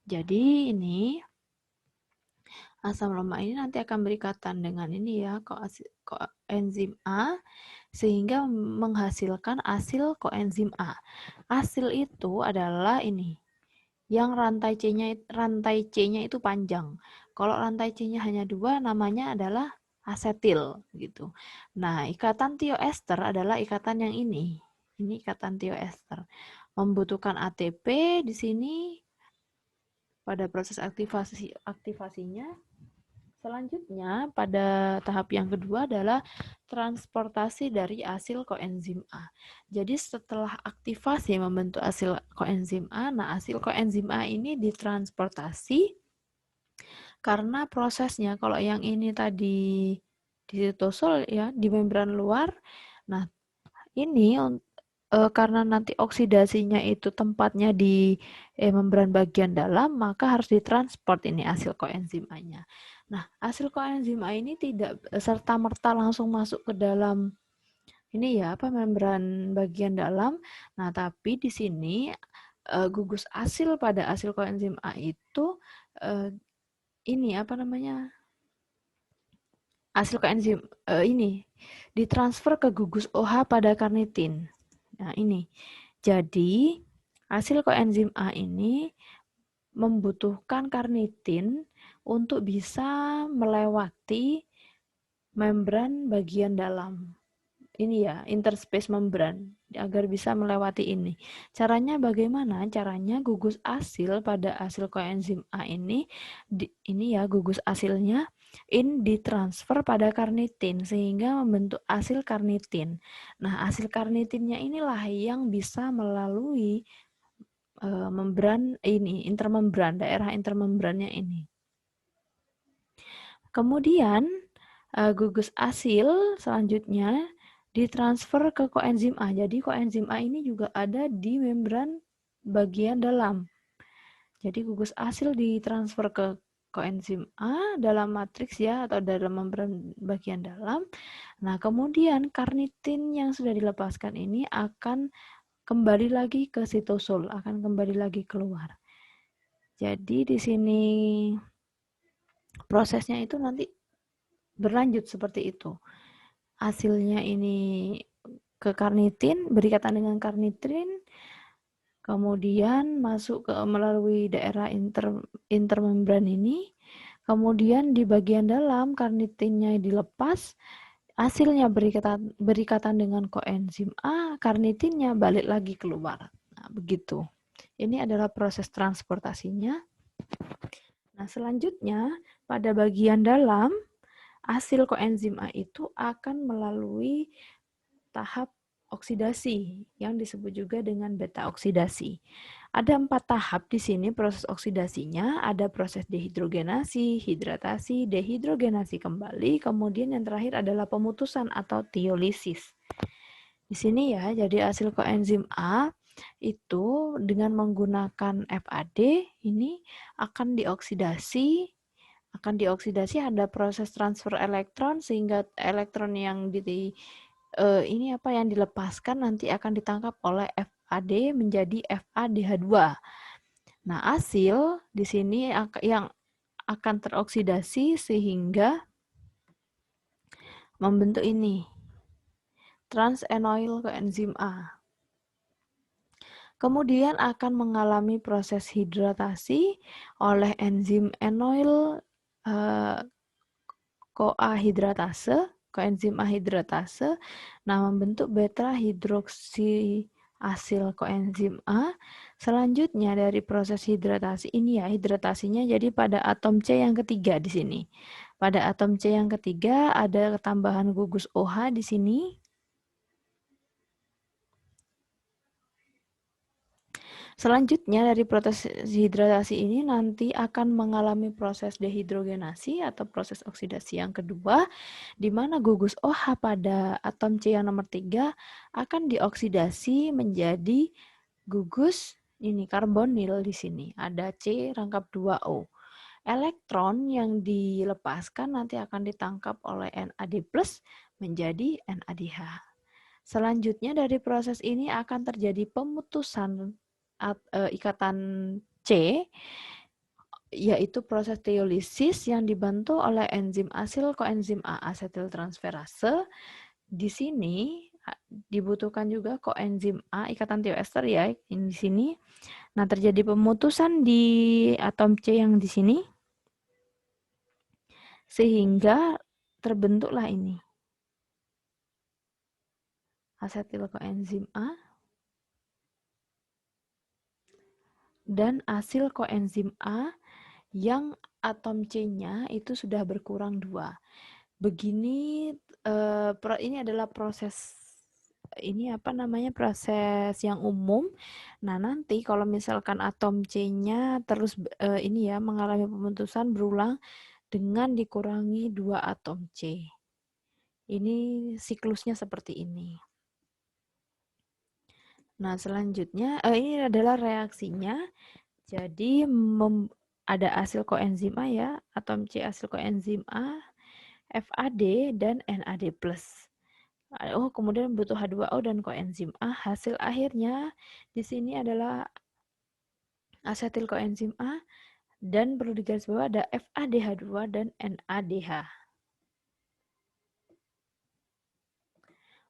Jadi ini asam lemak ini nanti akan berikatan dengan ini ya, koenzim A sehingga menghasilkan asil koenzim A. Asil itu adalah ini, yang rantai C-nya itu panjang. Kalau rantai C-nya hanya 2, namanya adalah asetil gitu. Nah, ikatan thioester adalah ikatan yang ini. Ini ikatan thioester. membutuhkan ATP di sini pada proses aktivasinya. Selanjutnya, pada tahap yang kedua adalah transportasi dari asil koenzim A. Jadi setelah aktivasi membentuk asil koenzim A, nah asil koenzim A ini ditransportasi karena prosesnya, kalau yang ini tadi di sitosol ya, di membran luar, nah ini karena nanti oksidasinya itu tempatnya di membran bagian dalam, maka harus ditransport ini asil koenzim A-nya. Nah, asil koenzim A ini tidak serta-merta langsung masuk ke dalam ini ya, membran bagian dalam. Nah, tapi di sini gugus asil pada asil koenzim A itu ini asil koenzim ini ditransfer ke gugus OH pada karnitin. Nah, ini. Jadi, hasil koenzim A ini membutuhkan karnitin untuk bisa melewati membran bagian dalam. Ini ya, interspace membran, agar bisa melewati ini. Caranya bagaimana? Caranya gugus asil pada asil koenzim A ini ya gugus asilnya ditransfer pada karnitin sehingga membentuk asil karnitin. Nah, asil karnitinnya inilah yang bisa melalui membran ini, intermembran, daerah intermembrannya ini. Kemudian gugus asil selanjutnya ditransfer ke koenzim A. Jadi koenzim A ini juga ada di membran bagian dalam. Jadi gugus asil ditransfer ke koenzim A dalam matriks ya, atau dalam membran bagian dalam. Nah, kemudian karnitin yang sudah dilepaskan ini akan kembali lagi ke sitosol, akan kembali lagi keluar. Jadi di sini prosesnya itu nanti berlanjut seperti itu. Hasilnya ini ke karnitin, berikatan dengan karnitin, kemudian masuk ke melalui daerah intermembran ini, kemudian di bagian dalam karnitinnya dilepas, hasilnya berikatan dengan koenzim A, karnitinnya balik lagi keluar. Nah, begitu. Ini adalah proses transportasinya. Nah, selanjutnya pada bagian dalam, hasil koenzim A itu akan melalui tahap oksidasi yang disebut juga dengan beta oksidasi. Ada 4 tahap di sini proses oksidasinya, ada proses dehidrogenasi, hidratasi, dehidrogenasi kembali, kemudian yang terakhir adalah pemutusan atau tiolisis. Di sini ya, jadi hasil koenzim A itu dengan menggunakan FAD ini akan dioksidasi, ada proses transfer elektron sehingga elektron yang yang dilepaskan nanti akan ditangkap oleh FAD menjadi FADH2. Nah, hasil di sini yang akan teroksidasi sehingga membentuk ini transenoil koenzim A. Kemudian akan mengalami proses hidratasi oleh enzim enoil CoA hidratase, koenzim A hidratase. Nah, membentuk beta hidroksi asil koenzim A. Selanjutnya dari proses hidratasi ini ya, hidratasinya jadi pada atom C yang ketiga di sini. Pada atom C yang ketiga ada tambahan gugus OH di sini. Selanjutnya dari proses hidratasi ini nanti akan mengalami proses dehidrogenasi atau proses oksidasi yang kedua, di mana gugus OH pada atom C yang nomor 3 akan dioksidasi menjadi gugus ini karbonil di sini. Ada C rangkap 2O. Elektron yang dilepaskan nanti akan ditangkap oleh NAD+ menjadi NADH. Selanjutnya dari proses ini akan terjadi pemutusan ikatan C, yaitu proses teolisis yang dibantu oleh enzim asil koenzim A asetiltransferase. Di sini dibutuhkan juga koenzim A ikatan tioester ya, di sini. Nah, terjadi pemutusan di atom C yang di sini sehingga terbentuklah ini asetil koenzim A dan asil koenzim A yang atom C-nya itu sudah berkurang 2. Begini ini adalah proses proses yang umum. Nah, nanti kalau misalkan atom C-nya terus mengalami pemutusan berulang dengan dikurangi 2 atom C. Ini siklusnya seperti ini. Nah, selanjutnya ini adalah reaksinya. Jadi ada asil koenzim A ya, atom C asil koenzim A, FAD dan NAD+. Oh, kemudian butuh H2O dan koenzim A. Hasil akhirnya di sini adalah asetil koenzim A dan perlu digarisbawahi ada FADH2 dan NADH.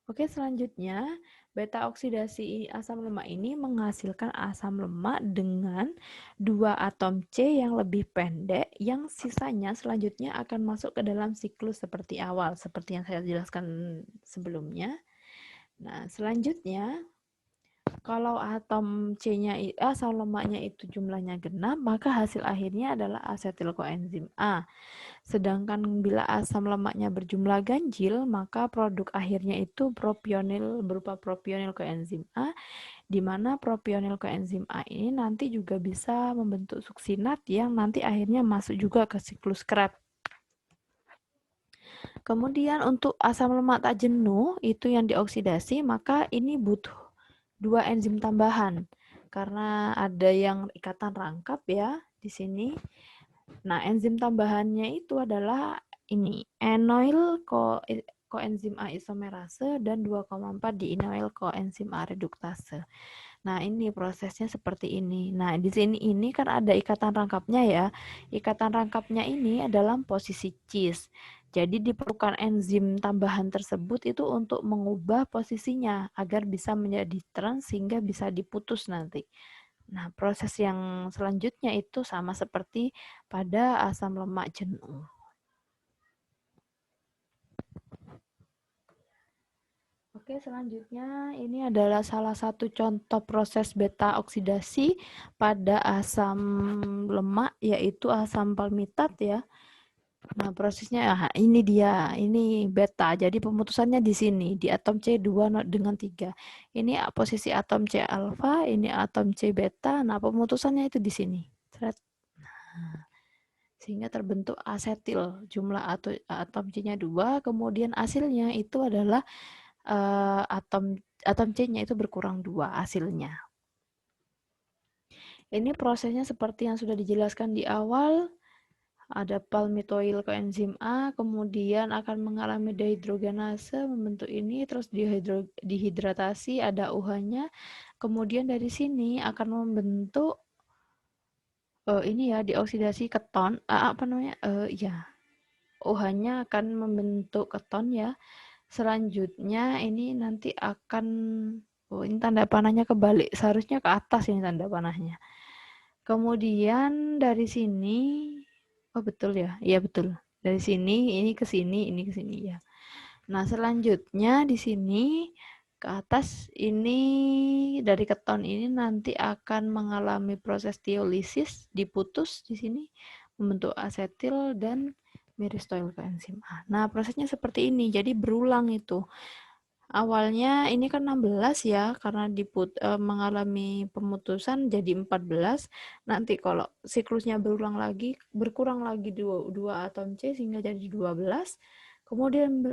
Oke, selanjutnya beta oksidasi asam lemak ini menghasilkan asam lemak dengan 2 atom C yang lebih pendek, yang sisanya selanjutnya akan masuk ke dalam siklus seperti awal, seperti yang saya jelaskan sebelumnya. Nah, selanjutnya kalau atom C-nya asam lemaknya itu jumlahnya genap, maka hasil akhirnya adalah asetil koenzim A. Sedangkan bila asam lemaknya berjumlah ganjil, maka produk akhirnya itu propionil berupa propionil koenzim A, di mana propionil koenzim A ini nanti juga bisa membentuk suksinat yang nanti akhirnya masuk juga ke siklus Krebs. Kemudian untuk asam lemak tak jenuh itu yang dioksidasi, maka ini butuh 2 enzim tambahan karena ada yang ikatan rangkap ya di sini. Nah, enzim tambahannya itu adalah ini, enoil koenzim A isomerase dan 2,4 di enoil koenzim A reduktase. Nah, ini prosesnya seperti ini. Nah, di sini ini kan ada ikatan rangkapnya ya. Ikatan rangkapnya ini dalam posisi cis. Jadi diperlukan enzim tambahan tersebut itu untuk mengubah posisinya agar bisa menjadi trans sehingga bisa diputus nanti. Nah, proses yang selanjutnya itu sama seperti pada asam lemak jenuh. Oke, selanjutnya ini adalah salah satu contoh proses beta oksidasi pada asam lemak, yaitu asam palmitat ya. Nah, prosesnya ini dia, ini beta. Jadi pemutusannya di sini, di atom C2 dengan 3. Ini posisi atom C alfa, ini atom C beta. Nah, pemutusannya itu di sini. Nah, sehingga terbentuk asetil. Jumlah atom C-nya 2, kemudian hasilnya itu adalah atom C-nya itu berkurang 2 hasilnya. Ini prosesnya seperti yang sudah dijelaskan di awal. Ada palmitoyl koenzim A, kemudian akan mengalami dehidrogenase, membentuk ini, terus dihidratasi, ada UH-nya. Kemudian dari sini akan membentuk ini ya, dioksidasi keton, OH-nya akan membentuk keton ya. Selanjutnya ini nanti akan, ini tanda panahnya kebalik, seharusnya ke atas ini tanda panahnya. Kemudian dari sini, oh betul ya, iya betul. Dari sini, ini ke sini, ini ke sini ya. Nah selanjutnya di sini ke atas ini dari keton ini nanti akan mengalami proses tiolisis, diputus di sini membentuk asetil dan myristoyl koenzim A. Nah, prosesnya seperti ini. Jadi berulang itu. Awalnya ini kan 16 ya, karena mengalami pemutusan jadi 14. Nanti kalau siklusnya berulang lagi, berkurang lagi 2 atom C sehingga jadi 12. Kemudian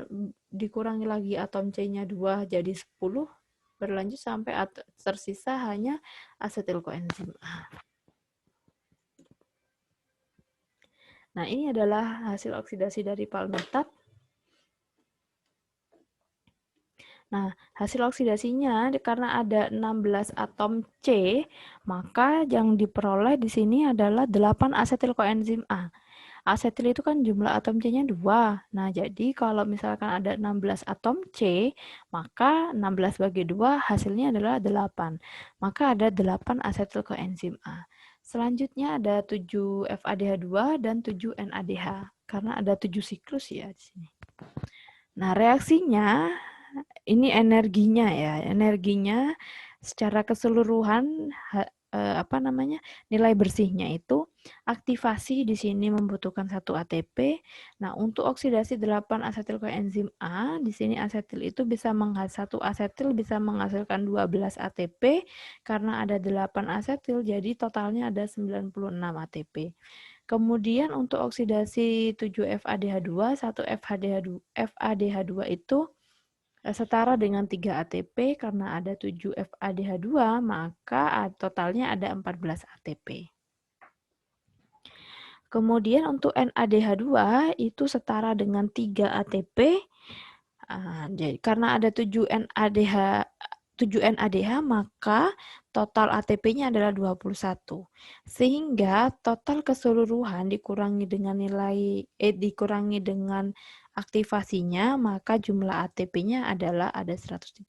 dikurangi lagi atom C-nya 2 jadi 10. Berlanjut sampai tersisa hanya asetil koenzim A. Nah, ini adalah hasil oksidasi dari palmitat. Nah, hasil oksidasinya karena ada 16 atom C, maka yang diperoleh di sini adalah 8 asetil koenzim A. Asetil itu kan jumlah atom C-nya 2. Nah, jadi kalau misalkan ada 16 atom C, maka 16 bagi 2 hasilnya adalah 8. Maka ada 8 asetil koenzim A. Selanjutnya ada 7 FADH2 dan 7 NADH. Karena ada 7 siklus ya di sini. Nah, reaksinya ini energinya ya. Energinya secara keseluruhan nilai bersihnya itu aktivasi di sini membutuhkan 1 ATP. Nah, untuk oksidasi 8 asetil koenzim A, di sini asetil itu satu asetil bisa menghasilkan 12 ATP karena ada 8 asetil, jadi totalnya ada 96 ATP. Kemudian untuk oksidasi 7-FADH2, 1 FADH2 itu setara dengan 3 ATP karena ada 7 FADH2, maka totalnya ada 14 ATP. Kemudian untuk NADH2 itu setara dengan 3 ATP. Jadi karena ada 7 NADH, maka total ATP-nya adalah 21. Sehingga total keseluruhan dikurangi dengan aktivasinya, maka jumlah ATP-nya adalah ada 130.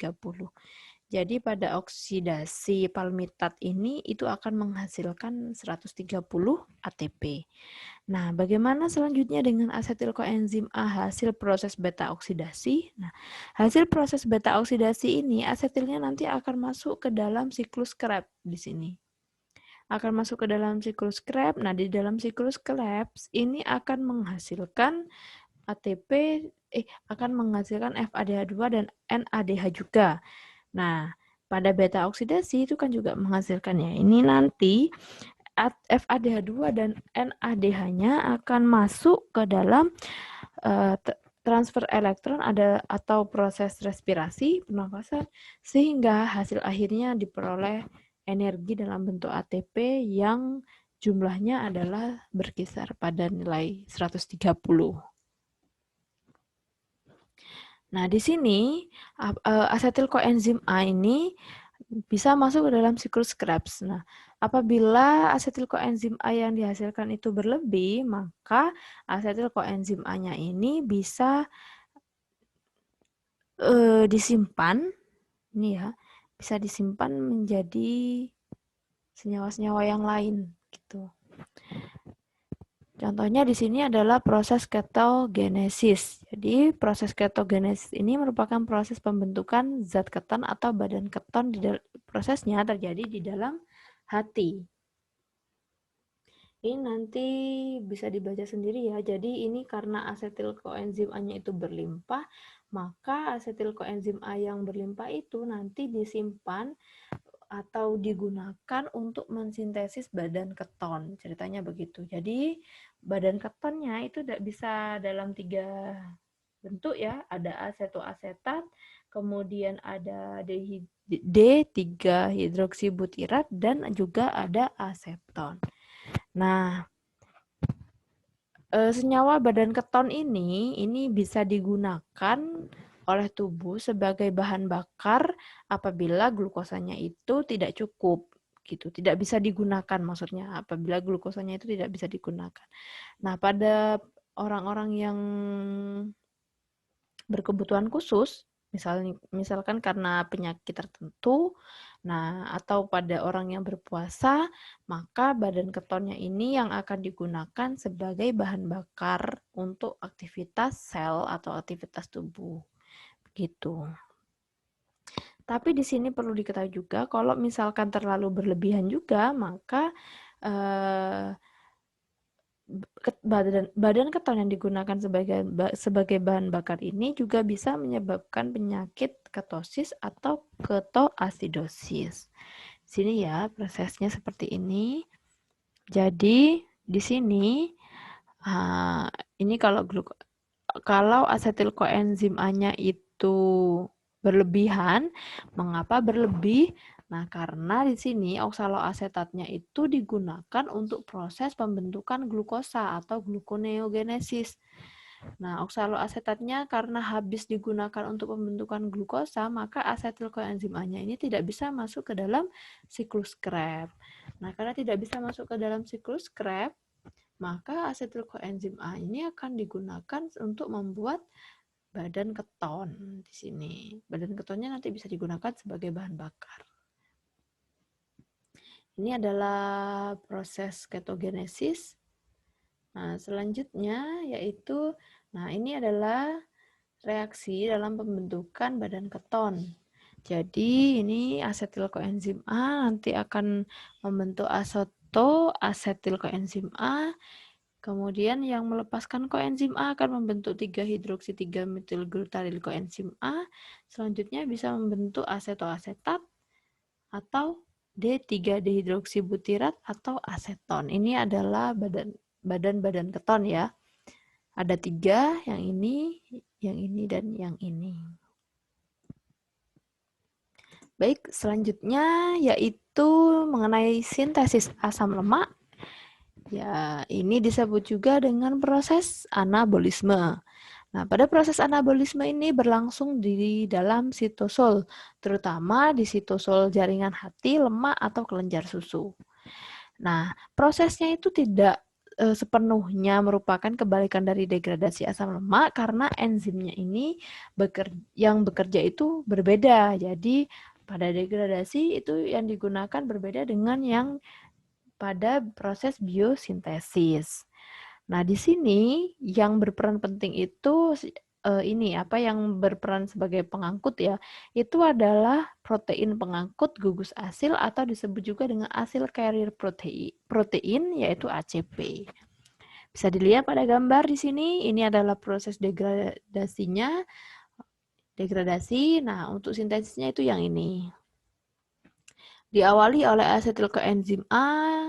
Jadi pada oksidasi palmitat ini itu akan menghasilkan 130 ATP. Nah, bagaimana selanjutnya dengan asetil koenzim A hasil proses beta oksidasi? Nah, hasil proses beta oksidasi ini asetilnya nanti akan masuk ke dalam siklus Krebs di sini. Akan masuk ke dalam siklus Krebs. Nah, di dalam siklus Krebs ini akan menghasilkan akan menghasilkan FADH2 dan NADH juga. Nah, pada beta oksidasi itu kan juga menghasilkannya. Ini nanti FADH2 dan NADH-nya akan masuk ke dalam transfer elektron atau proses respirasi, pernafasan, sehingga hasil akhirnya diperoleh energi dalam bentuk ATP yang jumlahnya adalah berkisar pada nilai 130. Nah, di sini asetil koenzim A ini bisa masuk ke dalam siklus Krebs. Nah, apabila asetil koenzim A yang dihasilkan itu berlebih, maka asetil koenzim A-nya ini bisa disimpan, ini ya, bisa disimpan menjadi senyawa-senyawa yang lain, gitu. Contohnya di sini adalah proses ketogenesis. Jadi proses ketogenesis ini merupakan proses pembentukan zat keton atau badan keton prosesnya terjadi di dalam hati. Ini nanti bisa dibaca sendiri ya. Jadi ini karena asetil koenzim A-nya itu berlimpah, maka asetil koenzim A yang berlimpah itu nanti disimpan atau digunakan untuk mensintesis badan keton. Ceritanya begitu. Jadi badan ketonnya itu tidak bisa dalam 3 bentuk ya. Ada asetoasetat, kemudian ada D3-hidroksibutirat, dan juga ada aseton. Nah, senyawa badan keton ini bisa digunakan oleh tubuh sebagai bahan bakar apabila glukosanya itu tidak cukup, gitu. Tidak bisa digunakan maksudnya, apabila glukosanya itu tidak bisa digunakan. Nah, pada orang-orang yang berkebutuhan khusus, misalkan karena penyakit tertentu, nah atau pada orang yang berpuasa, maka badan ketonnya ini yang akan digunakan sebagai bahan bakar untuk aktivitas sel atau aktivitas tubuh. Gitu. Tapi di sini perlu diketahui juga kalau misalkan terlalu berlebihan juga, maka badan keton yang digunakan sebagai bahan bakar ini juga bisa menyebabkan penyakit ketosis atau ketoasidosis. Sini ya prosesnya seperti ini. Jadi di sini ini kalau asetil koenzim A-nya itu berlebihan, mengapa berlebih? Nah, karena di sini oksaloasetatnya itu digunakan untuk proses pembentukan glukosa atau gluconeogenesis. Nah, oksaloasetatnya karena habis digunakan untuk pembentukan glukosa, maka asetil koenzim A-nya ini tidak bisa masuk ke dalam siklus Krebs. Nah, karena tidak bisa masuk ke dalam siklus Krebs, maka asetil koenzim A ini akan digunakan untuk membuat badan keton di sini. Badan ketonnya nanti bisa digunakan sebagai bahan bakar. Ini adalah proses ketogenesis. Nah, selanjutnya yaitu, ini adalah reaksi dalam pembentukan badan keton. Jadi ini asetil koenzim A nanti akan membentuk asetil koenzim A. Kemudian yang melepaskan koenzim A akan membentuk 3-hidroksi 3-metilglutaril koenzim A. Selanjutnya bisa membentuk asetoasetat atau D3-dehidroksibutirat atau aseton. Ini adalah badan-badan keton ya. Ada 3, yang ini, dan yang ini. Baik, selanjutnya yaitu mengenai sintesis asam lemak. Ya, ini disebut juga dengan proses anabolisme. Nah, pada proses anabolisme ini berlangsung di dalam sitosol, terutama di sitosol jaringan hati, lemak, atau kelenjar susu. Nah, prosesnya itu tidak sepenuhnya merupakan kebalikan dari degradasi asam lemak karena enzimnya ini yang bekerja itu berbeda. Jadi, pada degradasi itu yang digunakan berbeda dengan yang pada proses biosintesis. Nah, di sini yang berperan penting itu yang berperan sebagai pengangkut ya, itu adalah protein pengangkut gugus asil atau disebut juga dengan asil carrier protein yaitu ACP. Bisa dilihat pada gambar di sini, ini adalah proses degradasinya. Degradasi, nah untuk sintesisnya itu yang ini. Diawali oleh asetil koenzim A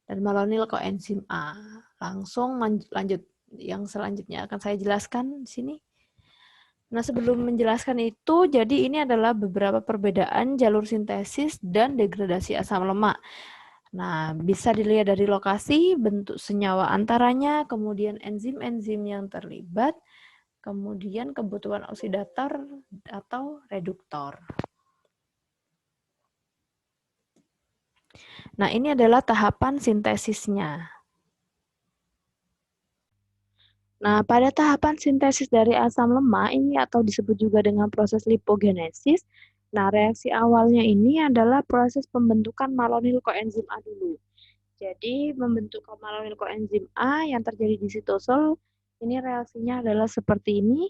dan malonyl koenzim A. Langsung lanjut yang selanjutnya akan saya jelaskan di sini. Nah, sebelum menjelaskan itu, jadi ini adalah beberapa perbedaan jalur sintesis dan degradasi asam lemak. Nah, bisa dilihat dari lokasi, bentuk senyawa antaranya, kemudian enzim-enzim yang terlibat, kemudian kebutuhan oksidator atau reduktor. Nah, ini adalah tahapan sintesisnya. Nah, pada tahapan sintesis dari asam lemak ini atau disebut juga dengan proses lipogenesis, nah reaksi awalnya ini adalah proses pembentukan malonyl koenzim A dulu. Jadi, membentuk malonyl koenzim A yang terjadi di sitosol, ini reaksinya adalah seperti ini.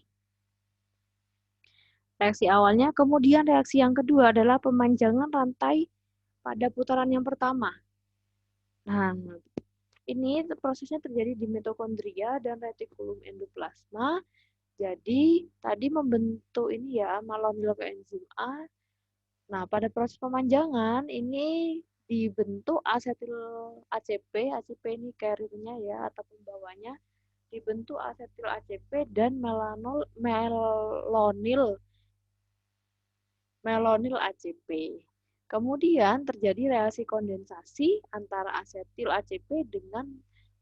Reaksi awalnya, kemudian reaksi yang kedua adalah pemanjangan rantai pada putaran yang pertama. Nah, ini prosesnya terjadi di mitokondria dan retikulum endoplasma. Jadi, tadi membentuk ini ya, malonyl koenzim A. Nah, pada proses pemanjangan ini dibentuk asetil ACP, ACP ini carrier-nya ya, atau pembawanya, dibentuk asetil ACP dan melonil ACP. Kemudian terjadi reaksi kondensasi antara asetil ACP dengan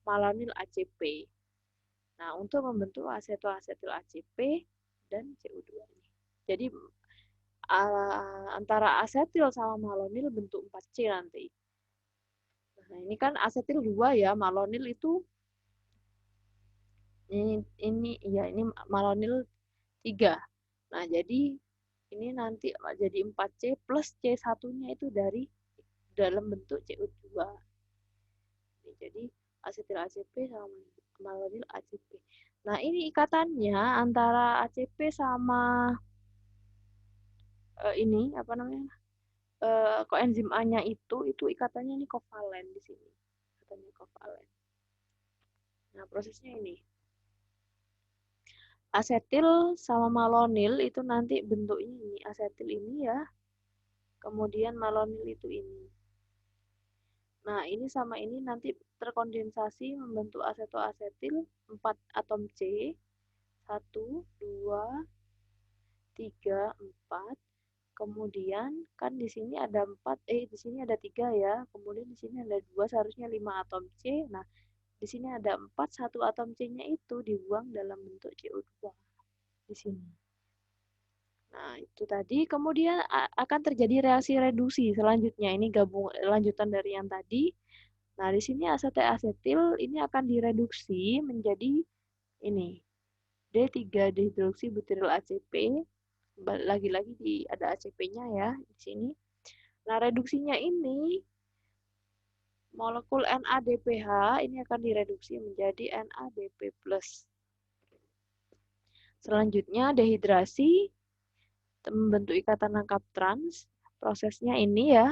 malonyl ACP. Nah, untuk membentuk asetoasetil ACP dan CO2 ini. Jadi antara asetil sama malonyl bentuk 4C nanti. Nah, ini kan asetil 2 ya, malonyl itu ini malonyl 3. Nah, jadi ini nanti jadi 4C plus C1-nya itu dari dalam bentuk CO2. Jadi asetil ACP sama malonyl ACP. Nah, ini ikatannya antara ACP sama ini apa namanya? Koenzim A-nya itu ikatannya ini kovalen di sini. Ikatannya kovalen. Nah, prosesnya ini. Asetil sama malonyl itu nanti bentuknya ini, asetil ini ya. Kemudian malonyl itu ini. Nah, ini sama ini nanti terkondensasi membentuk asetoasetil 4 atom C. 1, 2, 3, 4. Kemudian kan di sini ada 4, di sini ada 3 ya. Kemudian di sini ada 2, seharusnya 5 atom C. Nah, di sini ada 4, 1 atom C-nya itu dibuang dalam bentuk CO2 di sini. Nah, itu tadi. Kemudian akan terjadi reaksi reduksi selanjutnya. Ini lanjutan dari yang tadi. Nah, di sini asetil ini akan direduksi menjadi ini D3-dehidroksibutiril ACP. Lagi-lagi ada ACP-nya ya di sini. Nah, reduksinya ini molekul NADPH ini akan direduksi menjadi NADP+. Selanjutnya dehidrasi membentuk ikatan rangkap trans. Prosesnya ini ya.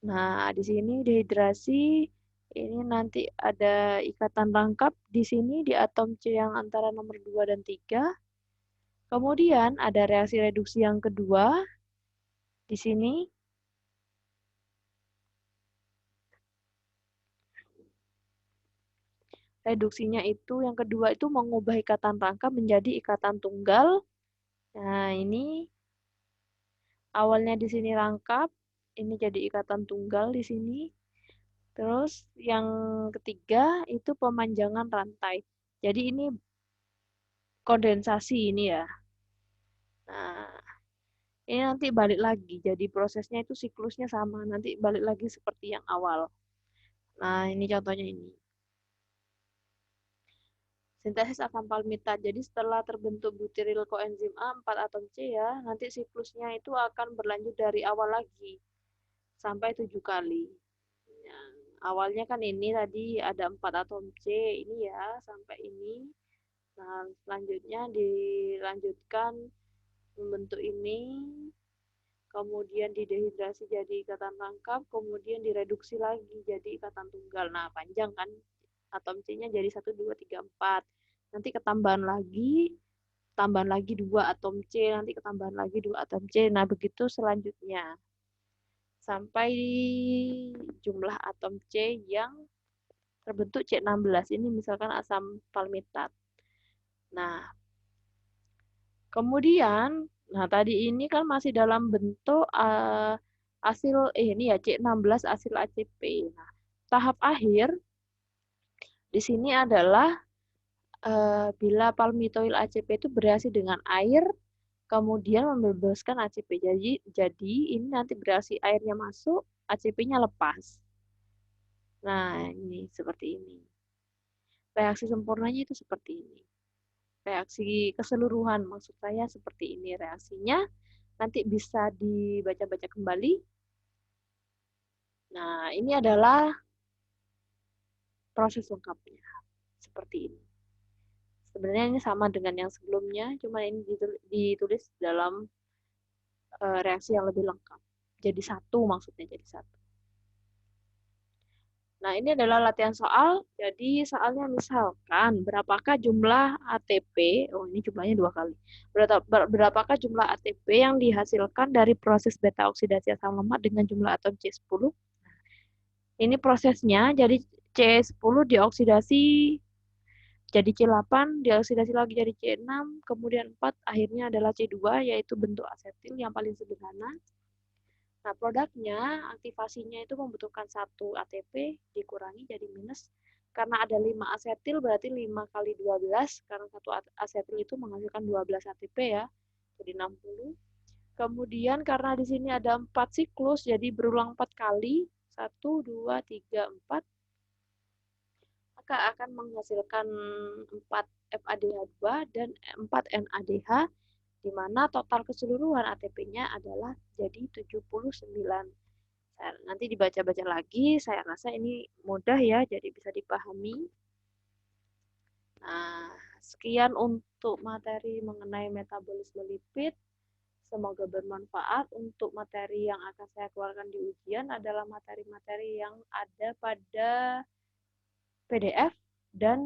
Nah, di sini dehidrasi, ini nanti ada ikatan rangkap di sini di atom C yang antara nomor 2 dan 3. Kemudian ada reaksi reduksi yang kedua di sini. Reduksinya itu yang kedua itu mengubah ikatan rangkap menjadi ikatan tunggal. Nah, ini awalnya di sini rangkap, ini jadi ikatan tunggal di sini. Terus yang ketiga itu pemanjangan rantai. Jadi ini kondensasi ini ya. Nah, ini nanti balik lagi. Jadi prosesnya itu siklusnya sama. Nanti balik lagi seperti yang awal. Nah, ini contohnya ini. Sintesis asam palmitat. Jadi setelah terbentuk butiril koenzim A 4 atom C ya, nanti siklusnya itu akan berlanjut dari awal lagi sampai 7 kali. Ya, awalnya kan ini tadi ada 4 atom C ini ya sampai ini. Nah, selanjutnya dilanjutkan membentuk ini, kemudian didehidrasi jadi ikatan rangkap, kemudian direduksi lagi jadi ikatan tunggal. Nah, panjang kan atom C-nya jadi 1, 2, 3, 4. Nanti tambahan lagi 2 atom C, nanti ketambahan lagi 2 atom C. Nah, begitu selanjutnya. Sampai jumlah atom C yang terbentuk C16. Ini misalkan asam palmitat. Nah, kemudian, nah tadi ini kan masih dalam bentuk hasil ini ya C16 hasil ACP. Nah, tahap akhir di sini adalah bila palmitoil ACP itu bereaksi dengan air, kemudian membebaskan ACP. Jadi ini nanti bereaksi airnya masuk, ACP-nya lepas. Nah, ini seperti ini. Reaksi sempurnanya itu seperti ini. Reaksi keseluruhan maksud saya seperti ini reaksinya. Nanti bisa dibaca-baca kembali. Nah, ini adalah proses lengkapnya. Seperti ini. Sebenarnya ini sama dengan yang sebelumnya, cuma ini ditulis dalam reaksi yang lebih lengkap. Jadi satu maksudnya, jadi satu. Nah, ini adalah latihan soal. Jadi soalnya misalkan berapakah jumlah ATP, oh ini jumlahnya 2 kali. Berapakah jumlah ATP yang dihasilkan dari proses beta oksidasi asam lemak dengan jumlah atom C10? Ini prosesnya, jadi C10 dioksidasi jadi C8, dioksidasi lagi jadi C6, kemudian 4, akhirnya adalah C2, yaitu bentuk asetil yang paling sederhana. Nah, produknya, aktivasinya itu membutuhkan 1 ATP, dikurangi jadi minus. Karena ada 5 asetil, berarti 5 kali 12, karena 1 asetil itu menghasilkan 12 ATP ya, jadi 60. Kemudian karena di sini ada 4 siklus, jadi berulang 4 kali, 1, 2, 3, 4, maka akan menghasilkan 4 FADH2 dan 4 NADH, di mana total keseluruhan ATP-nya adalah jadi 79. Nanti dibaca-baca lagi, saya rasa ini mudah ya, jadi bisa dipahami. Nah, sekian untuk materi mengenai metabolisme lipid. Semoga bermanfaat. Untuk materi yang akan saya keluarkan di ujian adalah materi-materi yang ada pada PDF dan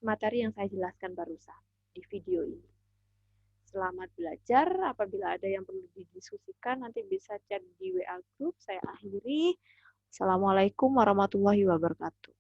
materi yang saya jelaskan barusan di video ini. Selamat belajar. Apabila ada yang perlu didiskusikan, nanti bisa chat di WA Group. Saya akhiri. Assalamualaikum warahmatullahi wabarakatuh.